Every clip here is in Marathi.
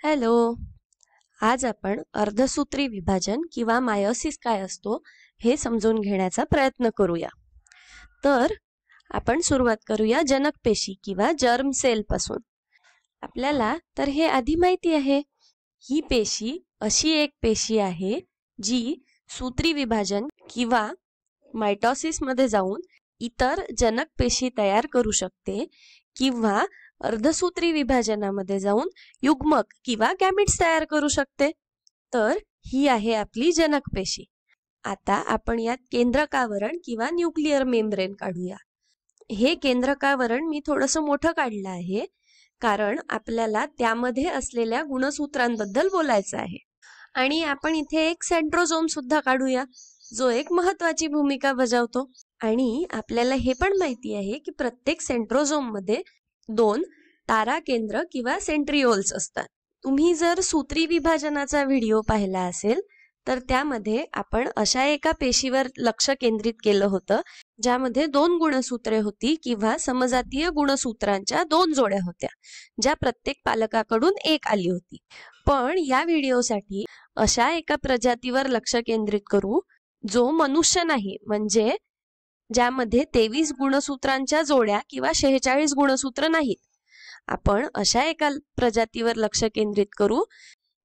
हॅलो. आज आपण अर्धसूत्री विभाजन किंवा मायोसिस काय असतो हे समजून घेण्याचा प्रयत्न करूया. तर आपण सुरुवात करूया जनक पेशी किंवा जर्म सेल पासून. आपल्याला तर हे आधी माहिती आहे, ही पेशी अशी एक पेशी आहे जी सूत्री विभाजन किंवा मायटोसिस मध्ये जाऊन इतर जनक पेशी तयार करू शकते किंवा अर्धसूत्री विभाजनामध्ये जाऊन युग्मक किंवा गॅमिट्स तयार करू शकते. तर ही आहे आपली जनक पेशी. आता आपण यात केंद्रकावरण किंवा न्यूक्लिअर मेम्ब्रेन काढूया. हे केंद्रकावरण मी थोडंसं मोठं काढलं आहे कारण आपल्याला त्यामध्ये असलेल्या गुणसूत्रांबद्दल बोलायचं आहे. आणि आपण इथे एक सेंट्रोझोम सुद्धा काढूया जो एक महत्वाची भूमिका बजावतो. आणि आपल्याला हे पण माहिती आहे की प्रत्येक सेंट्रोझोम मध्ये 2 तारा केंद्र किंवा सेंट्रिओल्स असतात. तुम्ही जर सूत्री विभाजनाचा व्हिडिओ पाहिला असेल तर त्यामध्ये आपण अशा एका पेशीवर लक्ष केंद्रित केलं होतं ज्यामध्ये 2 गुणसूत्रे होती किंवा समजातीय गुणसूत्रांच्या 2 जोड्या होत्या ज्या प्रत्येक पालकाकडून एक आली होती. पण या व्हिडिओसाठी अशा एका प्रजातीवर लक्ष केंद्रित करू जो मनुष्य नाही, म्हणजे ज्यामध्ये 23 गुणसूत्रांच्या जोड्या किंवा 46 गुणसूत्र नाहीत. आपण अशा एका प्रजातीवर लक्ष केंद्रित करू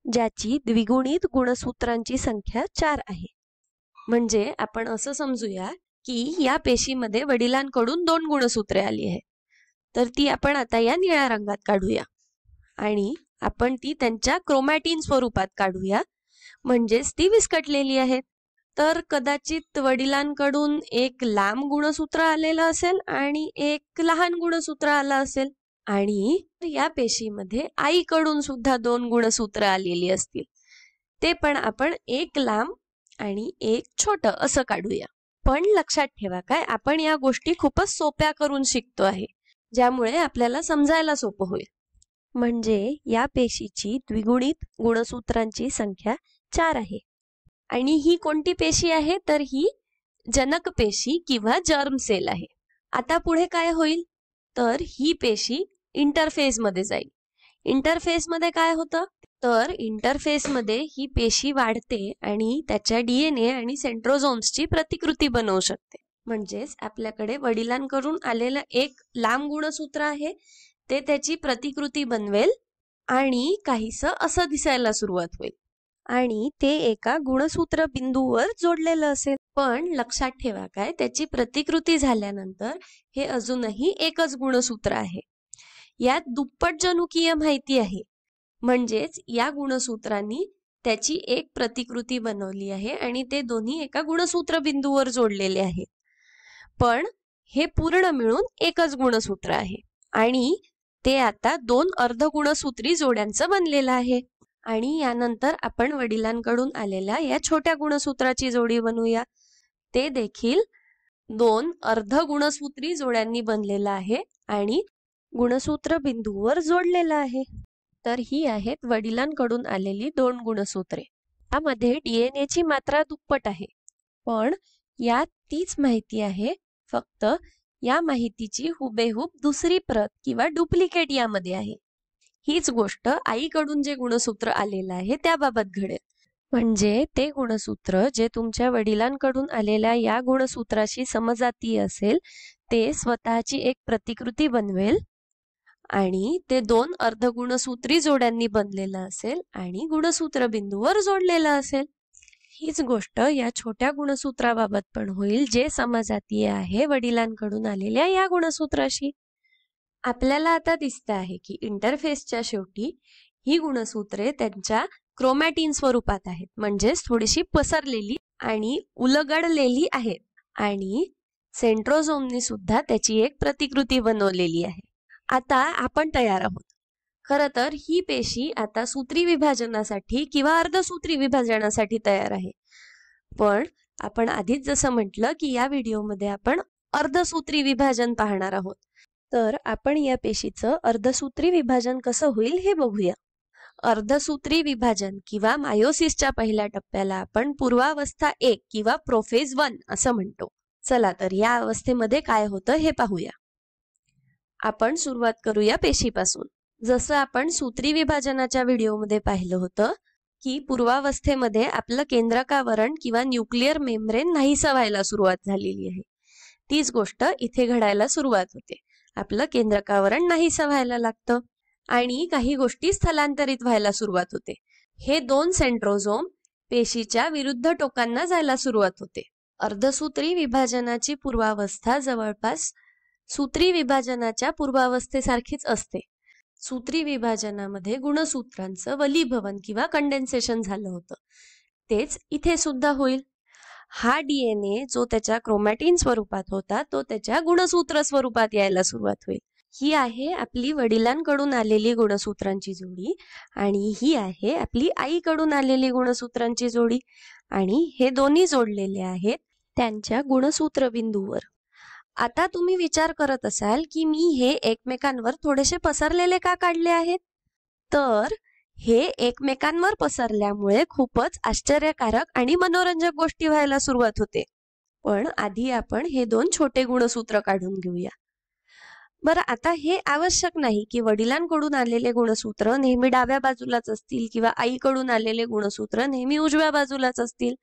ज्याची द्विगुणित गुणसूत्रांची संख्या 4 आहे. म्हणजे आपण असं समजूया की या पेशीमध्ये वडिलांकडून 2 गुणसूत्रे आली आहेत. तर ती आपण आता या निळ्या रंगात काढूया आणि आपण ती त्यांच्या क्रोमॅटिन स्वरूपात काढूया, म्हणजेच ती विस्कटलेली आहेत. तर कदाचित वडिलांकडून एक लांब गुणसूत्र आलेलं असेल आणि एक लहान गुणसूत्र आलं असेल. आणि या पेशीमध्ये आईकडून सुद्धा 2 गुणसूत्र आलेली असतील. ते पण आपण एक लांब आणि एक छोटं असं काढूया. पण लक्षात ठेवा काय, आपण या गोष्टी खूपच सोप्या करून शिकतो आहे ज्यामुळे आपल्याला समजायला सोपं होईल. म्हणजे या पेशीची द्विगुणित गुणसूत्रांची संख्या 4 आहे. आणि ही कोणती पेशी आहे, तर ही जनक पेशी किंवा जर्म सेल आहे. आता पुढे काय होईल, तर ही पेशी इंटरफेस मध्ये जाईल. इंटरफेस मध्ये काय होतं, तर इंटरफेस मध्ये ही पेशी वाढते आणि त्याच्या DNA आणि सेंट्रोझोम्सची प्रतिकृती बनवू शकते. म्हणजेच आपल्याकडे वडिलांकडून आलेलं एक लांब गुणसूत्र आहे, ते त्याची प्रतिकृती बनवेल आणि काहीसं असं दिसायला सुरुवात होईल आणि ते एका गुणसूत्र बिंदूवर जोडलेलं असेल. पण लक्षात ठेवा काय, त्याची प्रतिकृती झाल्यानंतर हे अजूनही एकच गुणसूत्र आहे. यात दुप्पट जनुकीय माहिती आहे, म्हणजेच या गुणसूत्रांनी त्याची एक प्रतिकृती बनवली आहे आणि ते दोन्ही एका गुणसूत्र बिंदूवर जोडलेले आहेत. पण हे पूर्ण मिळून एकच गुणसूत्र आहे आणि ते आता 2 अर्धगुणसूत्री जोड्यांचं बनलेलं आहे. आणि यानंतर आपण वडिलांकडून आलेल्या या छोट्या गुणसूत्राची जोडी बनवूया. ते देखील 2 अर्धगुणसूत्री जोड्यांनी बनलेलं आहे आणि गुणसूत्र बिंदूवर जोडलेलं आहे. तर ही आहेत वडिलांकडून आलेली 2 गुणसूत्रे. यामध्ये DNA ची मात्रा दुप्पट आहे, पण यात तीच माहिती आहे, फक्त या माहितीची हुबेहूब दुसरी प्रत किंवा डुप्लिकेट यामध्ये आहे. हीच गोष्ट आईकडून जे गुणसूत्र आलेलं आहे त्याबाबत घडेल. म्हणजे ते गुणसूत्र जे तुमच्या वडिलांकडून आलेल्या या गुणसूत्राशी समजातीय असेल ते स्वतःची एक प्रतिकृती बनवेल आणि ते 2 अर्धगुणसूत्री जोड्यांनी बनलेलं असेल आणि गुणसूत्र बिंदूवर जोडलेलं असेल. हीच गोष्ट या छोट्या गुणसूत्राबाबत पण होईल जे समजातीय आहे वडिलांकडून आलेल्या या गुणसूत्राशी. आपल्याला आता दिसतं आहे की इंटरफेसच्या शेवटी ही गुणसूत्रे त्यांच्या क्रोमॅटिन स्वरूपात आहेत, म्हणजेच थोडीशी पसरलेली आणि उलगडलेली आहेत. आणि सेंट्रोझोमनी सुद्धा त्याची एक प्रतिकृती बनवलेली आहे. आता आपण तयार आहोत. खरं तर ही पेशी आता सूत्री विभाजनासाठी किंवा अर्धसूत्री विभाजनासाठी तयार आहे. पण आपण आधीच जसं म्हटलं की या व्हिडिओमध्ये आपण अर्धसूत्री विभाजन पाहणार आहोत. तर आपण या पेशीचं अर्धसूत्री विभाजन कसं होईल हे बघूया. अर्धसूत्री विभाजन किंवा मायोसिसच्या पहिल्या टप्प्याला आपण पूर्वावस्था 1 किंवा प्रोफेज 1 असं म्हणतो. चला तर या अवस्थेमध्ये काय होतं हे पाहूया. आपण सुरुवात करूया पेशीपासून. जसं आपण सूत्री विभाजनाच्या व्हिडिओमध्ये पाहिलं होतं की पूर्वावस्थेमध्ये आपलं केंद्रकावरण किंवा न्यूक्लिअर मेम्ब्रेन नाहीसं व्हायला सुरुवात झालेली आहे, तीच गोष्ट इथे घडायला सुरुवात होते. आपलं केंद्रकावरण नाहीसं व्हायला लागतं आणि काही गोष्टी स्थलांतरित व्हायला सुरुवात होते. हे दोन सेंट्रोझोम पेशीच्या विरुद्ध टोकांना जायला सुरुवात होते. अर्धसूत्री विभाजनाची पूर्वावस्था जवळपास सूत्री विभाजनाच्या पूर्वावस्थेसारखीच असते. सूत्री विभाजनामध्ये गुणसूत्रांचं वलीभवन किंवा कंडेन्सेशन झालं होतं, तेच इथे सुद्धा होईल. हा DNA जो त्याच्या क्रोमॅटिन स्वरूपात होता तो त्याच्या गुणसूत्र स्वरूपात यायला सुरुवात होईल. ही आहे आपली वडिलांकडून आलेली गुणसूत्रांची जोडी आणि ही आहे आपली आईकडून आलेली गुणसूत्रांची जोडी, आणि हे दोन्ही जोडलेले आहेत त्यांच्या गुणसूत्र बिंदूवर. आता तुम्ही विचार करत असाल की मी हे एकमेकांवर थोडेसे पसरलेले का काढले आहेत, तर हे एकमेकांवर पसरल्यामुळे खूपच आश्चर्यकारक आणि मनोरंजक गोष्टी व्हायला सुरुवात होते. पण आधी आपण हे दोन छोटे गुणसूत्र काढून घेऊया. बरं, आता हे आवश्यक नाही की वडिलांकडून आलेले गुणसूत्र नेहमी डाव्या बाजूलाच असतील किंवा आईकडून आलेले गुणसूत्र नेहमी उजव्या बाजूलाच असतील.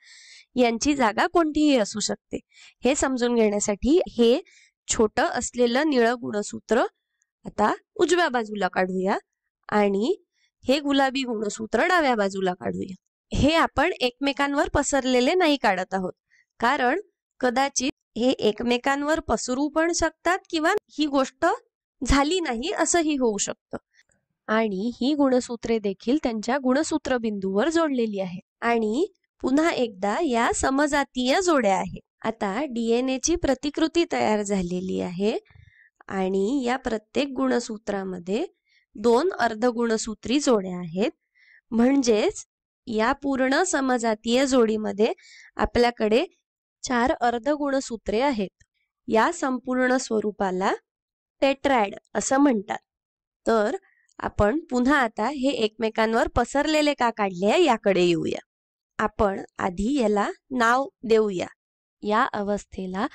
यांची जागा कोणतीही असू शकते. हे समजून घेण्यासाठी हे छोटं असलेलं निळं गुणसूत्र आता उजव्या बाजूला काढूया आणि हे गुलाबी गुणसूत्र डाव्या बाजूला काढूया. हे आपण एकमेकांवर पसरलेले नाही काढत आहोत, कारण कदाचित हे एकमेकांवर पसरू पण शकतात किंवा ही गोष्ट झाली नाही असंही होऊ शकतं. आणि ही गुणसूत्रे देखील त्यांच्या गुणसूत्र बिंदूवर जोडलेली आहेत. आणि पुन्हा एकदा या समजातीय जोड्या आहेत. आता DNA ची प्रतिकृती तयार झालेली आहे आणि या प्रत्येक गुणसूत्रामध्ये 2 अर्धगुणसूत्री जोड्या आहेत. म्हणजेच या पूर्ण समजातीय जोडीमध्ये आपल्याकडे 4 अर्धगुणसूत्रे आहेत. या संपूर्ण स्वरूपाला टेट्रॅड असं म्हणतात. तर आपण पुन्हा आता हे एकमेकांवर पसरलेले का काढले आहे याकडे येऊया. आपण आधी याला नाव देऊया. या अवस्थेला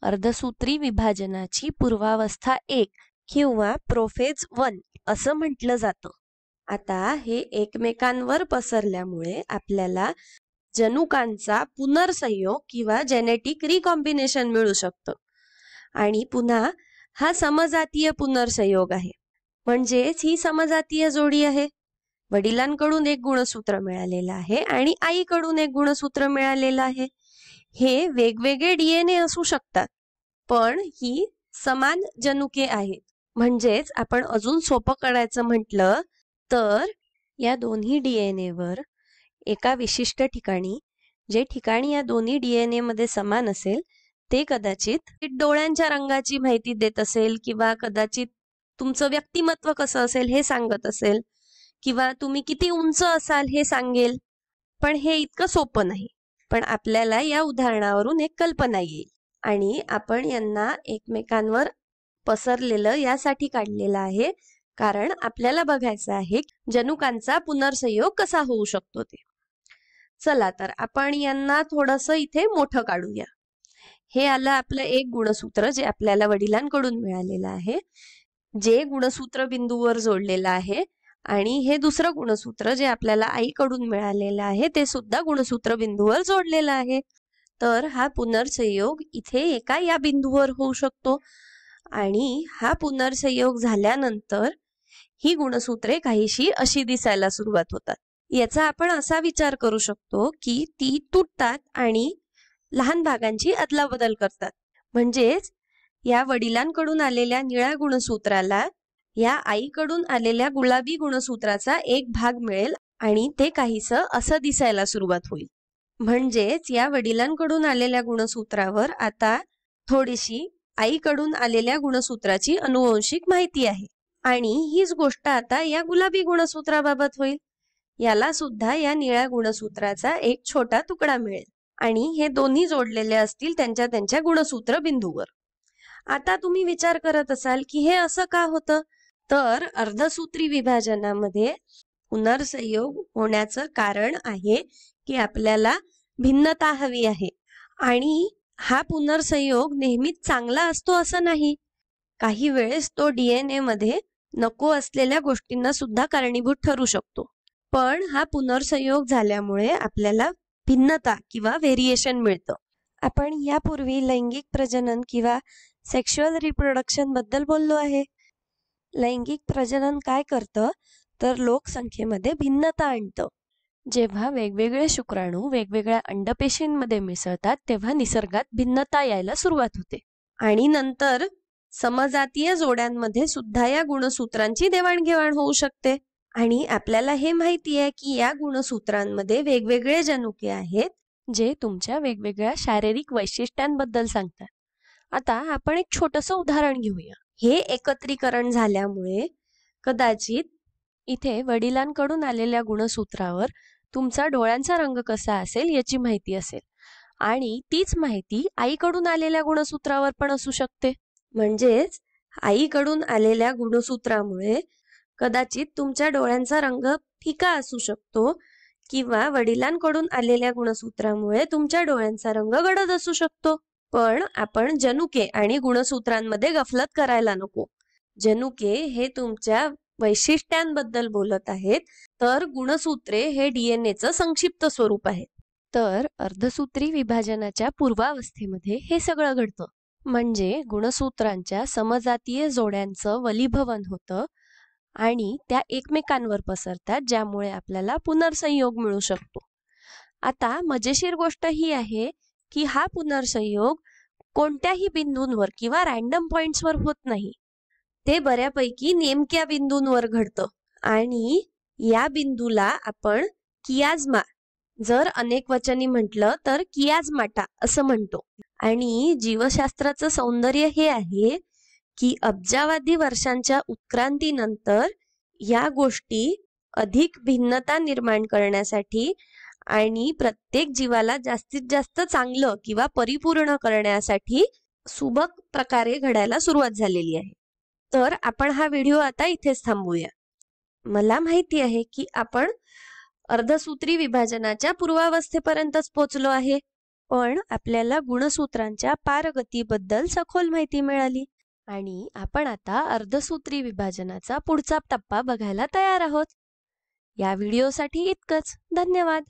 अर्धसूत्री विभाजनाची पूर्वावस्था 1 किंवा प्रोफेज 1 असं म्हटलं जातं. आता हे एकमेकांवर पसरल्यामुळे आपल्याला जनुकांचा पुनर्संयोग किंवा जेनेटिक रिकॉम्बिनेशन मिळू शकतं. आणि पुन्हा हा समजातीय पुनर्संयोग आहे, म्हणजेच ही समजातीय जोडी आहे. वडिलांकडून एक गुणसूत्र मिळालेलं आहे आणि आईकडून एक गुणसूत्र मिळालेलं आहे. हे वेगवेगळे DNA असू शकतात, पण ही समान जनुके आहेत. म्हणजेच आपण अजून सोपं करायचं म्हटलं तर या दोन्ही DNA वर एका विशिष्ट ठिकाणी, जे ठिकाणी या दोन्ही DNA मध्ये समान असेल ते कदाचित डोळ्यांच्या रंगाची माहिती देत असेल, किंवा कदाचित तुमचं व्यक्तिमत्व कसं असेल हे सांगत असेल, किंवा तुम्ही किती उंच असाल हे सांगेल. पण हे इतकं सोपं नाही. पण आपल्याला या उदाहरणावरून एक कल्पना येईल आणि आपण यांना एकमेकांवर पसरलेलं यासाठी काढलेलं आहे कारण आपल्याला बघायचं आहे जनुकांचा पुनर्संयोग कसा होऊ शकतो ते. चला तर आपण यांना थोडंसं इथे मोठं काढूया. हे आलं आपलं एक गुणसूत्र जे आपल्याला वडिलांकडून मिळालेलं आहे, जे गुणसूत्र बिंदूवर जोडलेलं आहे, आणि हे दुसरं गुणसूत्र जे आपल्याला आईकडून मिळालेलं आहे ते सुद्धा गुणसूत्र बिंदूवर जोडलेलं आहे. तर हा पुनर्संयोग इथे एका या बिंदूवर होऊ शकतो आणि हा पुनर्संयोग झाल्यानंतर ही गुणसूत्रे काहीशी अशी दिसायला सुरुवात होतात. याचा आपण असा विचार करू शकतो की ती तुटतात आणि लहान भागांची अदलाबदल करतात. म्हणजेच या वडिलांकडून आलेल्या निळ्या गुणसूत्राला या आईकडून आलेल्या गुलाबी गुणसूत्राचा एक भाग मिळेल आणि ते काहीसं असं दिसायला सुरुवात होईल. म्हणजेच या वडिलांकडून आलेल्या गुणसूत्रावर आता थोडीशी आईकडून आलेल्या गुणसूत्राची अनुवंशिक माहिती आहे. आणि हीच गोष्ट आता या गुलाबी गुणसूत्राबाबत होईल. याला सुद्धा या निळ्या गुणसूत्राचा एक छोटा तुकडा मिळेल आणि हे दोन्ही जोडलेले असतील त्यांच्या त्यांच्या गुणसूत्र बिंदूवर. आता तुम्ही विचार करत असाल की हे असं का होतं, तर अर्धसूत्री विभाजनामध्ये पुनर्संयोग होण्याचं कारण आहे की आपल्याला भिन्नता हवी आहे. आणि हा पुनर्संयोग नेहमीच चांगला असतो असं नाही. काही वेळेस तो DNA मध्ये नको असलेल्या गोष्टींना सुद्धा कारणीभूत ठरू शकतो. पण हा पुनर्संयोग झाल्यामुळे आपल्याला भिन्नता किंवा व्हेरिएशन मिळतं. आपण यापूर्वी लैंगिक प्रजनन किंवा सेक्शुअल रिप्रोडक्शन बद्दल बोललो आहे. लैंगिक प्रजनन काय करतं तर लोकसंख्येमध्ये भिन्नता आणतं. जेव्हा वेगवेगळे शुक्राणू वेगवेगळ्या अंडपेशींमध्ये मिसळतात तेव्हा निसर्गात भिन्नता यायला सुरुवात होते. आणि नंतर समजातीय जोड्यांमध्ये सुद्धा या गुणसूत्रांची देवाणघेवाण होऊ शकते. आणि आपल्याला हे माहिती आहे की या गुणसूत्रांमध्ये वेगवेगळे जनुके आहेत जे तुमच्या वेगवेगळ्या शारीरिक वैशिष्ट्यांबद्दल सांगतात. आता आपण एक छोटंसं उदाहरण घेऊया. हे एकत्रीकरण झाल्यामुळे कदाचित इथे वडिलांकडून आलेल्या गुणसूत्रावर तुमचा डोळ्यांचा रंग कसा असेल याची माहिती असेल आणि तीच माहिती आईकडून आलेल्या गुणसूत्रावर पण असू शकते. म्हणजेच आईकडून आलेल्या गुणसूत्रामुळे कदाचित तुमच्या डोळ्यांचा रंग फिका असू शकतो किंवा वडिलांकडून आलेल्या गुणसूत्रामुळे तुमच्या डोळ्यांचा रंग गडद असू शकतो. पण आपण जनुके आणि गुणसूत्रांमध्ये गफलत करायला नको. जनुके हे तुमच्या वैशिष्ट्यांबद्दल बोलत आहेत तर गुणसूत्रे हे डीएनएचं संक्षिप्त स्वरूप आहे. तर अर्धसूत्री विभाजनाच्या पूर्वावस्थेमध्ये हे सगळं घडतं. म्हणजे गुणसूत्रांच्या समजातीय जोड्यांचं वलीभवन होतं आणि त्या एकमेकांवर पसरतात ज्यामुळे आपल्याला पुनर्संयोग मिळू शकतो. आता मजेशीर गोष्ट ही आहे की हा पुनर्संयोग कोणत्याही बिंदूंवर किंवा रॅन्डम पॉइंट्सवर होत नाही. ते बऱ्यापैकी नेमक्या बिंदूंवर घडतं आणि या बिंदूला आपण कियाज्मा, जर अनेक वचनी म्हटलं तर कियाज्माटा असं म्हणतो. आणि जीवशास्त्राचं सौंदर्य हे आहे की अब्जावधी वर्षांच्या उत्क्रांतीनंतर या गोष्टी अधिक भिन्नता निर्माण करण्यासाठी आणि प्रत्येक जीवाला जास्तीत जास्त चांगलं किंवा परिपूर्ण करण्यासाठी सुबक प्रकारे घडायला सुरुवात झालेली आहे. तर आपण हा व्हिडिओ आता इथेच थांबवूया. मला माहिती आहे की आपण अर्धसूत्री विभाजनाच्या पूर्वावस्थेपर्यंतच पोचलो आहे, पण आपल्याला गुणसूत्रांच्या पारगतीबद्दल सखोल माहिती मिळाली आणि आपण आता अर्धसूत्री विभाजनाचा पुढचा टप्पा बघायला तयार आहोत. या व्हिडिओसाठी इतकंच. धन्यवाद.